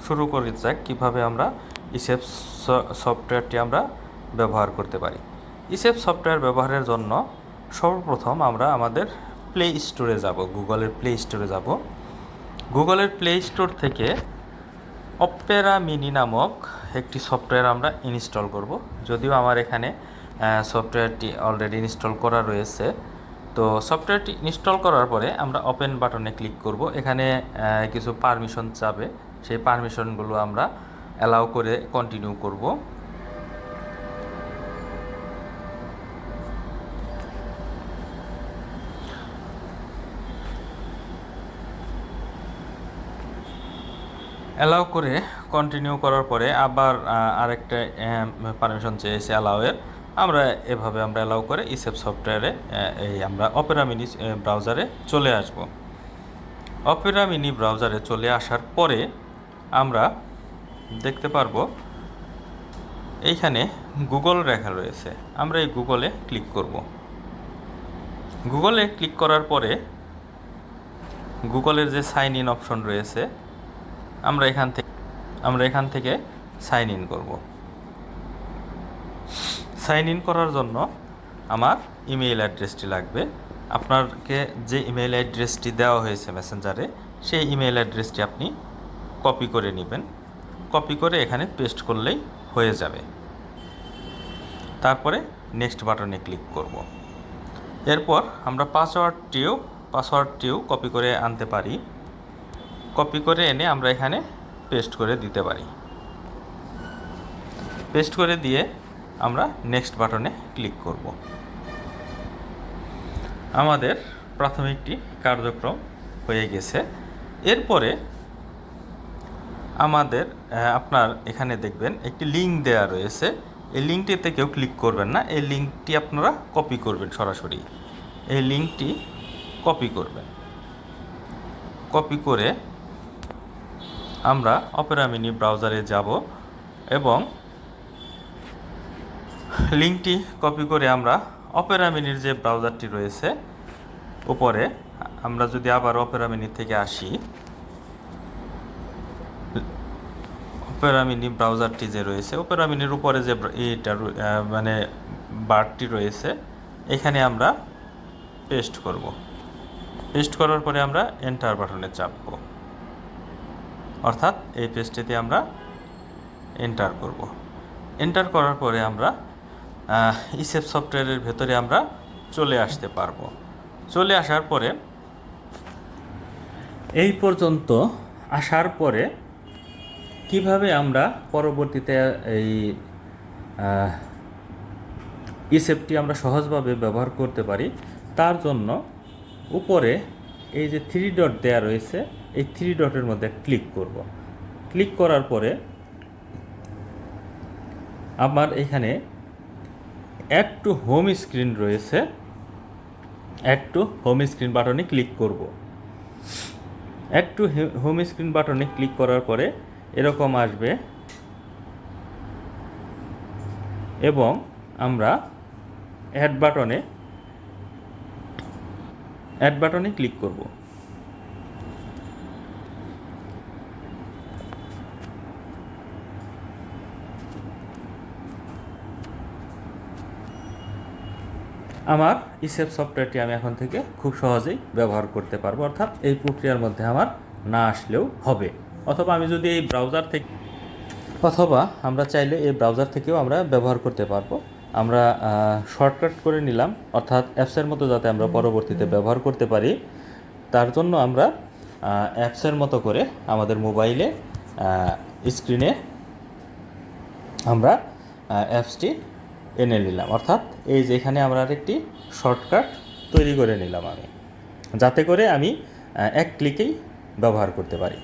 শুরু করে যাক কীভাবে আমরা ইসেপ সফটওয়্যারটি আমরা ব্যবহার করতে পারি। ইসেপ সফটওয়্যার ব্যবহারের জন্য সর্বপ্রথম আমরা আমাদের প্লে স্টোরে যাব, গুগলের প্লে স্টোরে যাব। গুগলের প্লে স্টোর থেকে অপেরা মিনি নামক একটি সফটওয়্যার আমরা ইনস্টল করব। যদিও আমার এখানে সফটওয়্যারটি অলরেডি ইনস্টল করা রয়েছে। তো সফটওয়্যারটি ইনস্টল করার পরে আমরা ওপেন বাটনে ক্লিক করব। এখানে কিছু পারমিশন চাবে, সেই পারমিশনগুলো আমরা অ্যালাউ করে কন্টিনিউ করব। অ্যালাউ করে কন্টিনিউ করার পরে আবার আরেকটা পারমিশন চেয়েছে অ্যালাউয়ের। আমরা অ্যালাউ করে ইসেপ সফটওয়্যারে আমরা অপেরা মিনি ব্রাউজারে চলে আসব। অপেরা মিনি ব্রাউজারে চলে আসার পরে আমরা দেখতে পারবো এইখানে গুগল লেখা রয়েছে। আমরা এই গুগলে ক্লিক করব। গুগলে ক্লিক করার পরে গুগলের যে সাইন ইন অপশন রয়েছে আমরা এখান থেকে সাইন ইন করব। সাইন ইন করার জন্য আমার ইমেইল অ্যাড্রেসটি লাগবে। আপনাকে যে ইমেইল অ্যাড্রেসটি দেওয়া হয়েছে মেসেঞ্জারে, সেই ইমেইল অ্যাড্রেসটি আপনি কপি করে নেবেন। কপি করে এখানে পেস্ট করলেই হয়ে যাবে। তারপরে নেক্সট বাটনে ক্লিক করব। এরপর আমরা পাসওয়ার্ডটিও কপি করে আনতে পারি। কপি করে এনে আমরা এখানে পেস্ট করে দিতে পারি। পেস্ট করে দিয়ে আমরা নেক্সট বাটনে ক্লিক করব। আমাদের প্রাথমিকটি কার্যক্রম হয়ে গেছে। এরপরে আপনার এখানে দেখবেন একটি লিঙ্ক দেওয়া রয়েছে। এই লিঙ্কটিতে কেউ ক্লিক করবেন না, এই লিঙ্কটি আপনারা কপি করবেন। সরাসরি এই লিঙ্কটি কপি করবেন। কপি করে আমরা অপেরা মিনি ব্রাউজারে যাব এবং লিঙ্কটি কপি করে আমরা অপেরা মিনির যে ব্রাউজারটি রয়েছে উপরে, আমরা যদি আবার অপেরা মিনি থেকে আসি, অপেরা মিনি ব্রাউজারটি যে রয়েছে, অপেরা মিনির উপরে যে বারটি রয়েছে, এখানে আমরা পেস্ট করব। পেস্ট করার পরে আমরা এন্টার বাটনে চাপব, অর্থাৎ এই পেজটিতে আমরা এন্টার করব। এন্টার করার পরে আমরা ইসেপ সফটওয়্যারের ভেতরে আমরা চলে আসতে পারবো। চলে আসার পরে এই পর্যন্ত আসার পরে কিভাবে আমরা পরবর্তীতে এই ইসেপটি আমরা সহজভাবে ব্যবহার করতে পারি, তার জন্য উপরে এই যে 3 ডট দেয়া রয়েছে, এই 3 ডটের মধ্যে ক্লিক করব। ক্লিক করার পরে আমার এখানে অ্যাড টু হোম স্ক্রিন রয়েছে। অ্যাড টু হোম স্ক্রিন বাটনে ক্লিক করব। অ্যাড টু হোম স্ক্রিন বাটনে ক্লিক করার পরে এরকম আসবে এবং আমরা অ্যাড বাটনে ক্লিক করব। আমার ইসেপ সফটওয়্যারটি আমি এখন থেকে খুব সহজেই ব্যবহার করতে পারবো, অর্থাৎ এই প্রক্রিয়ার মধ্যে আমার না আসলেও হবে। অথবা আমরা চাইলে এই ব্রাউজার থেকেও আমরা ব্যবহার করতে পারবো। আমরা শর্টকাট করে নিলাম, অর্থাৎ অ্যাপসের মতো যাতে আমরা পরবর্তীতে ব্যবহার করতে পারি, তার জন্য আমরা অ্যাপসের মতো করে আমাদের মোবাইলে স্ক্রিনে আমরা অ্যাপসটি এনে নিলাম। অর্থাৎ এই যে এখানে আমরা আরেকটি শর্টকাট তৈরি করে নিলাম আমি, যাতে করে আমি এক ক্লিকেই ব্যবহার করতে পারি।